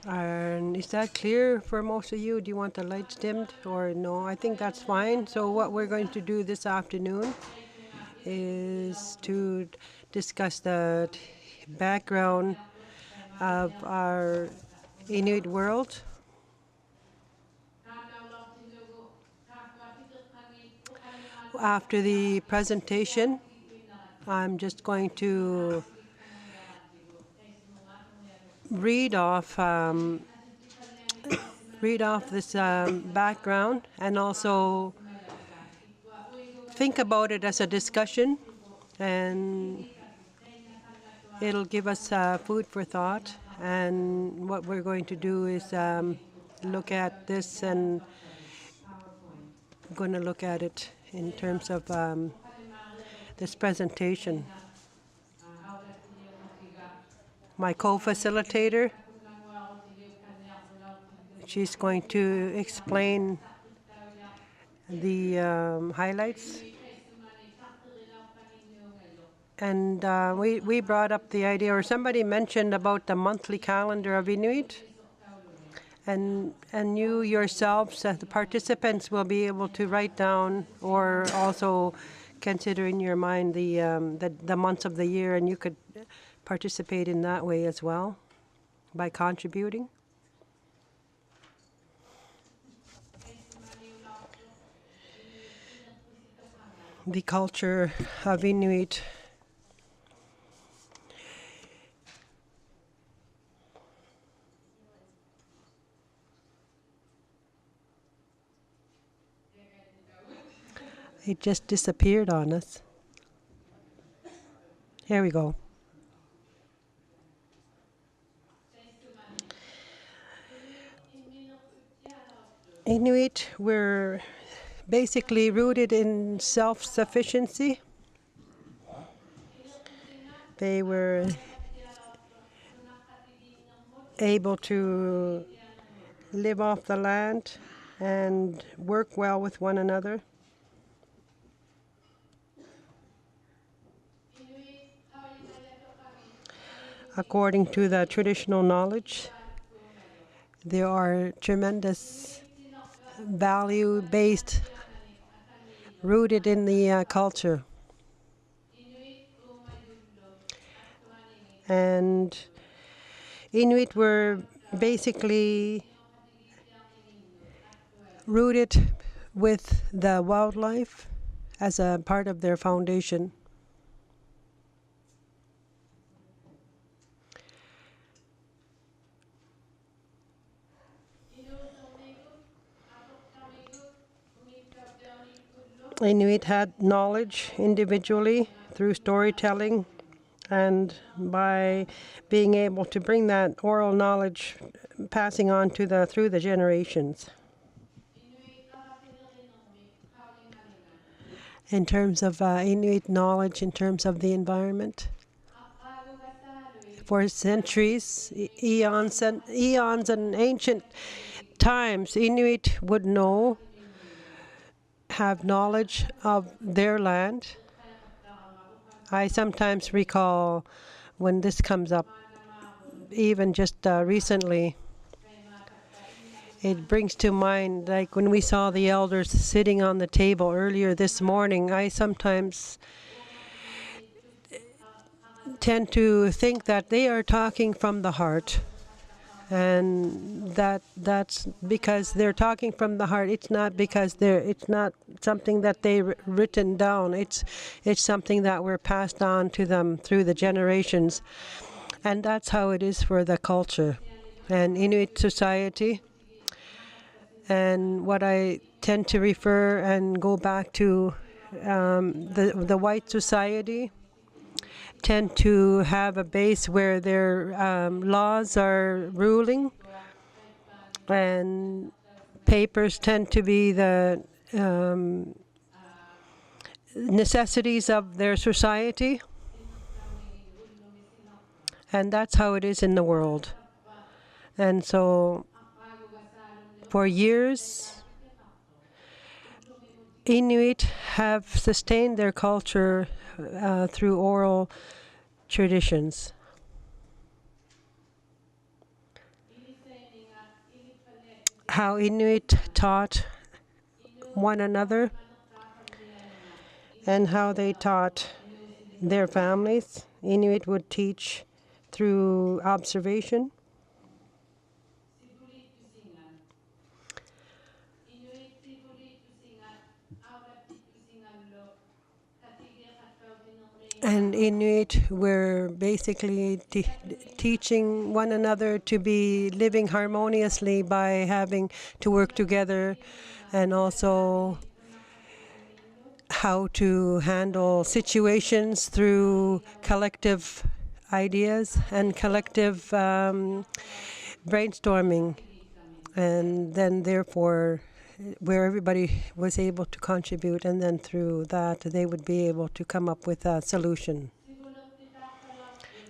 And is that clear for most of you? Do you want the lights dimmed or no? I think that's fine. So what we're going to do this afternoon is to discuss the background of our Inuit world. After the presentation, I'm just going to read off this background and also think about it as a discussion, and it'll give us food for thought. And what we're going to do is look at this, and I'm going to look at it in terms of this presentation. My co-facilitator, she's going to explain the highlights. And we brought up the idea, or somebody mentioned about the monthly calendar of Inuit. And you yourselves, the participants, will be able to write down or also consider in your mind the months of the year, and you could participate in that way as well by contributing. The culture of Inuit. It just disappeared on us. Here we go. Inuit were basically rooted in self-sufficiency. They were able to live off the land and work well with one another. According to the traditional knowledge, there are tremendous value-based rooted in the culture. And Inuit were basically rooted with the wildlife as a part of their foundation. Inuit had knowledge individually through storytelling, and by being able to bring that oral knowledge passing on to through the generations. In terms of Inuit knowledge, in terms of the environment, for centuries, eons and ancient times, Inuit would have knowledge of their land. I sometimes recall when this comes up, even just recently, it brings to mind, like when we saw the elders sitting on the table earlier this morning, I sometimes tend to think that they are talking from the heart. And that's because they're talking from the heart. It's not because it's not something that they've written down. It's something that were passed on to them through the generations. And that's how it is for the culture and Inuit society. And what I tend to refer and go back to, the white society tend to have a base where their laws are ruling, and papers tend to be the necessities of their society. And that's how it is in the world. And so for years, Inuit have sustained their culture through oral traditions. How Inuit taught one another and how they taught their families. Inuit would teach through observation. And Inuit were basically teaching one another to be living harmoniously by having to work together, and also how to handle situations through collective ideas and collective brainstorming. And then therefore where everybody was able to contribute, and then through that they would be able to come up with a solution.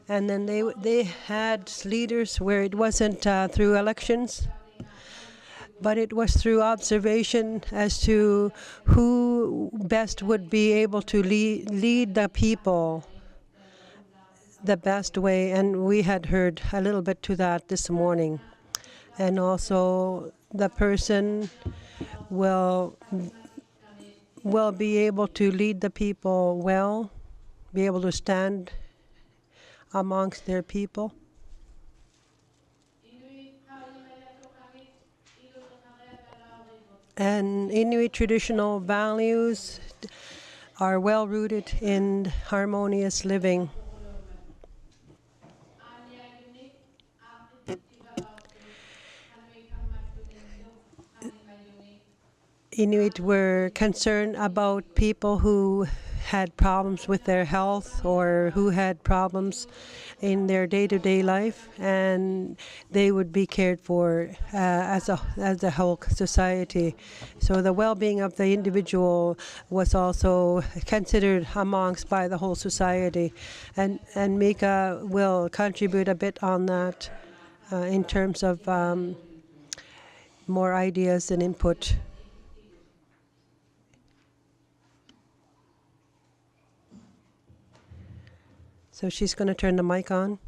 And then they had leaders where it wasn't through elections, but it was through observation as to who best would be able to lead the people the best way. And we had heard a little bit to that this morning. And also the person will be able to lead the people well, be able to stand amongst their people. And Inuit traditional values are well rooted in harmonious living. Inuit were concerned about people who had problems with their health or who had problems in their day-to-day life, and they would be cared for as a whole society. So the well-being of the individual was also considered amongst by the whole society, and Mika will contribute a bit on that in terms of more ideas and input. So she's going to turn the mic on.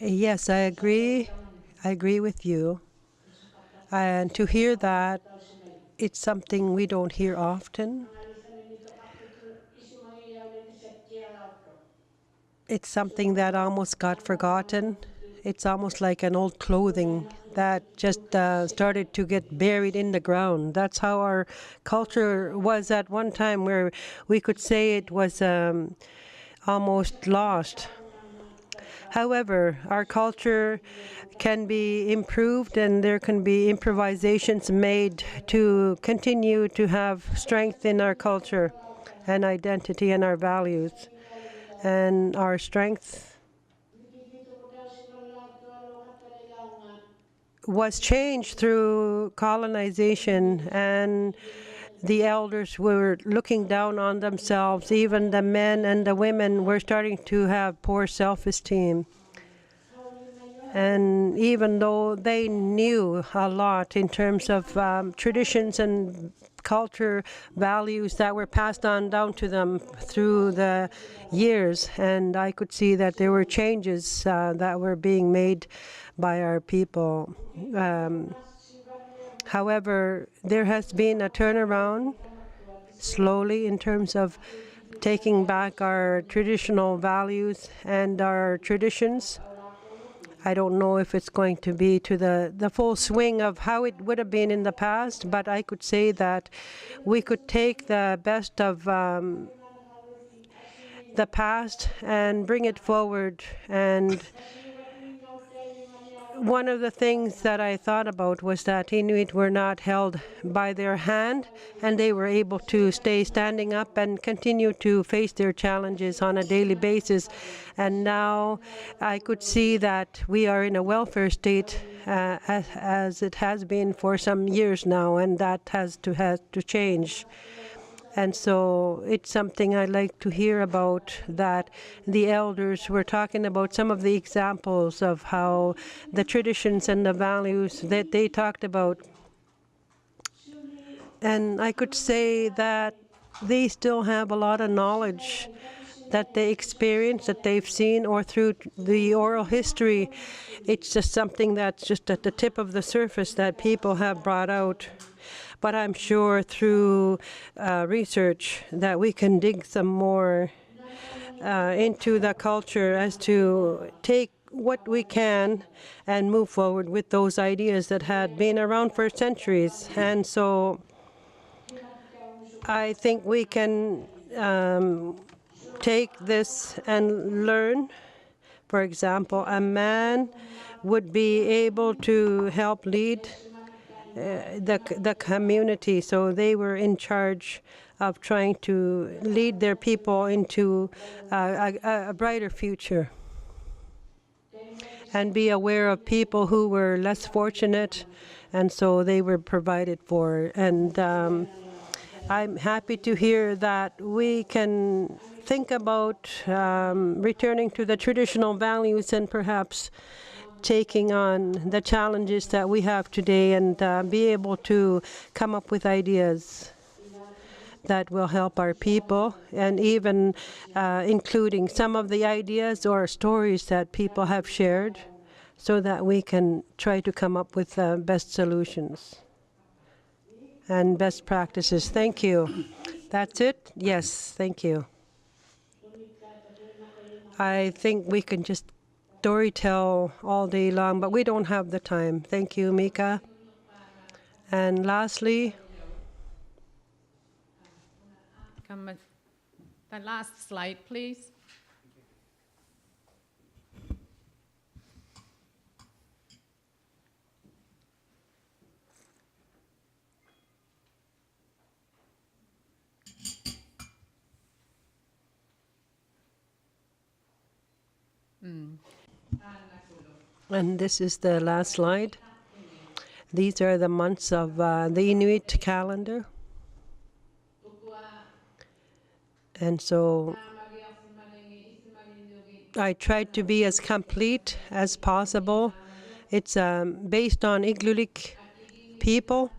Yes, I agree. I agree with you. And to hear that, it's something we don't hear often. It's something that almost got forgotten. It's almost like an old clothing that just started to get buried in the ground. That's how our culture was at one time, where we could say it was almost lost. However, our culture can be improved, and there can be improvisations made to continue to have strength in our culture and identity and our values. And our strength was changed through colonization, and the elders were looking down on themselves. Even the men and the women were starting to have poor self-esteem. And even though they knew a lot in terms of traditions and culture values that were passed on down to them through the years, and I could see that there were changes that were being made by our people. However, there has been a turnaround slowly in terms of taking back our traditional values and our traditions. I don't know if it's going to be to the full swing of how it would have been in the past, but I could say that we could take the best of the past and bring it forward. And one of the things that I thought about was that Inuit were not held by their hand, and they were able to stay standing up and continue to face their challenges on a daily basis. And now I could see that we are in a welfare state as it has been for some years now, and that has to change. And so it's something I like to hear about, that the elders were talking about some of the examples of how the traditions and the values that they talked about. And I could say that they still have a lot of knowledge that they experience, that they've seen, or through the oral history. It's just something that's just at the tip of the surface that people have brought out. But I'm sure through research that we can dig some more into the culture as to take what we can and move forward with those ideas that had been around for centuries. And so I think we can take this and learn. For example, a man would be able to help lead the community. So they were in charge of trying to lead their people into a brighter future and be aware of people who were less fortunate, and so they were provided for. And I'm happy to hear that we can think about returning to the traditional values and perhaps taking on the challenges that we have today and be able to come up with ideas that will help our people, and even including some of the ideas or stories that people have shared so that we can try to come up with best solutions and best practices. Thank you. That's it? Yes, thank you. I think we can just story tell all day long, but we don't have the time. Thank you, Mika. And lastly, the last slide, please. and this is the last slide. These are the months of the Inuit calendar. And so I tried to be as complete as possible. It's based on Igloolik people.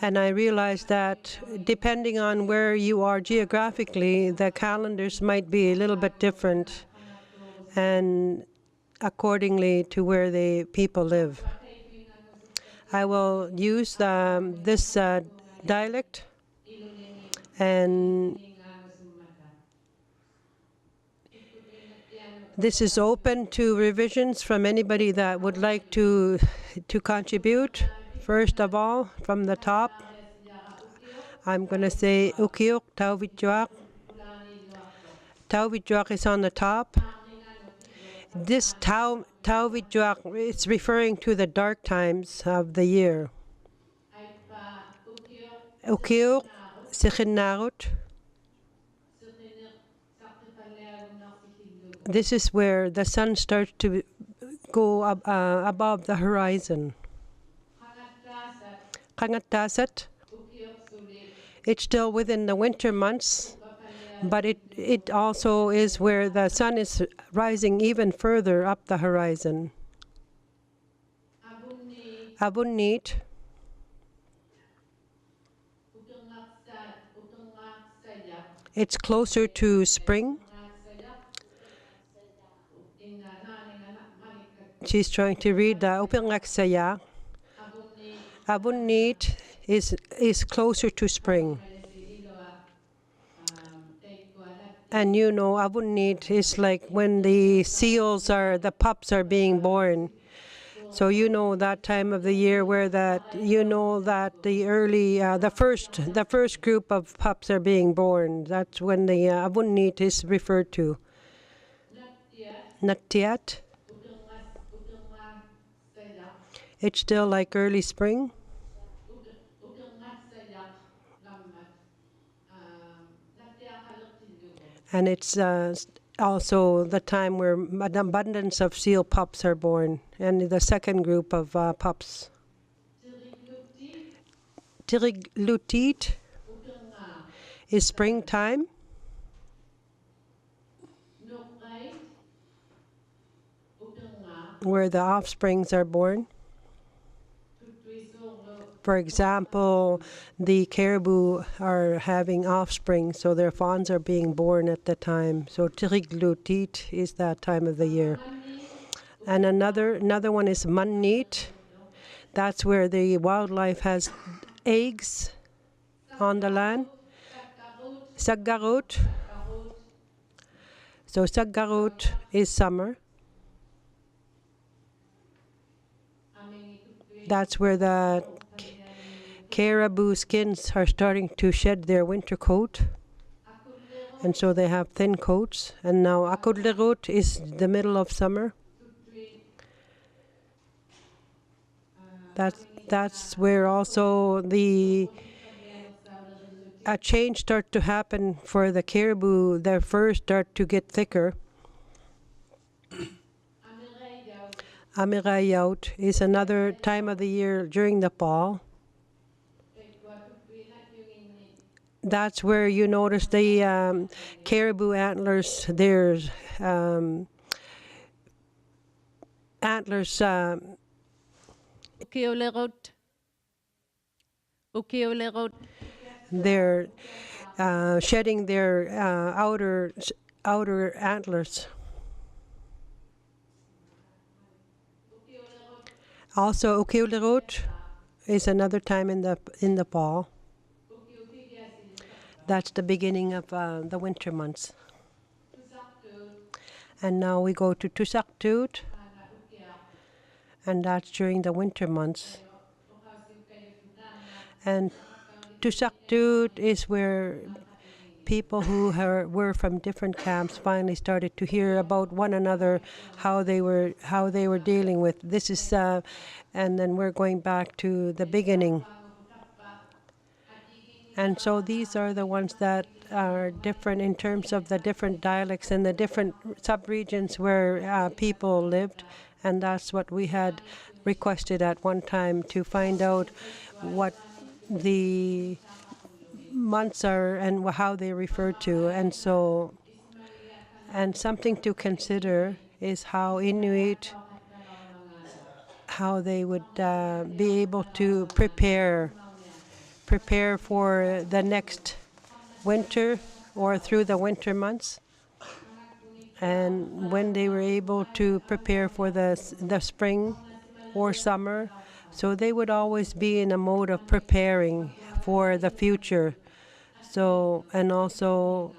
And I realized that depending on where you are geographically, the calendars might be a little bit different, and accordingly to where the people live. I will use this dialect, and this is open to revisions from anybody that would like to contribute. First of all, from the top, I'm going to say Ukiuk Tauvitjuak. Tauvitjuak is on the top. This Tauvitjuak is referring to the dark times of the year. Ukiuk Sikhinarut. This is where the sun starts to go above the horizon. Kangatasat. It's still within the winter months, but it also is where the sun is rising even further up the horizon. Abunit. It's closer to spring. She's trying to read the Upingaksaya. Abunit is closer to spring. And you know, Abunit is like when the pups are being born. So you know that time of the year where the first group of pups are being born. That's when the Abunit is referred to. Natiat. It's still like early spring. And it's also the time where an abundance of seal pups are born, and the second group of pups. Tiriglutit is springtime. Where the offsprings are born. For example, the caribou are having offspring, so their fawns are being born at the time. So Tiriglutit is that time of the year. And another one is Manit. That's where the wildlife has eggs on the land. Saggarut. So Saggarut is summer. That's where the caribou skins are starting to shed their winter coat. And so they have thin coats. And now Akudlerut is the middle of summer. That's where also a change start to happen for the caribou. Their furs start to get thicker. Amirayaut is another time of the year during the fall. That's where you notice the caribou antlers. There's antlers. They're shedding their outer antlers. Also, Ukiulerut is another time in the fall. That's the beginning of the winter months. And now we go to Tusaktut, and that's during the winter months. And Tusaktut is where people who were from different camps finally started to hear about one another, how they were dealing with this is, and then we're going back to the beginning. And so these are the ones that are different in terms of the different dialects and the different subregions where people lived. And that's what we had requested at one time, to find out what the months are and how they refer to. And so, and something to consider is how Inuit, how they would be able to prepare for the next winter or through the winter months, and when they were able to prepare for the spring or summer. So they would always be in a mode of preparing for the future. So, and also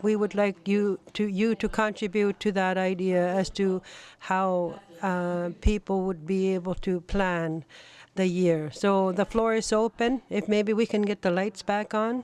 we would like you to contribute to that idea as to how people would be able to plan the year. So the floor is open. If maybe we can get the lights back on.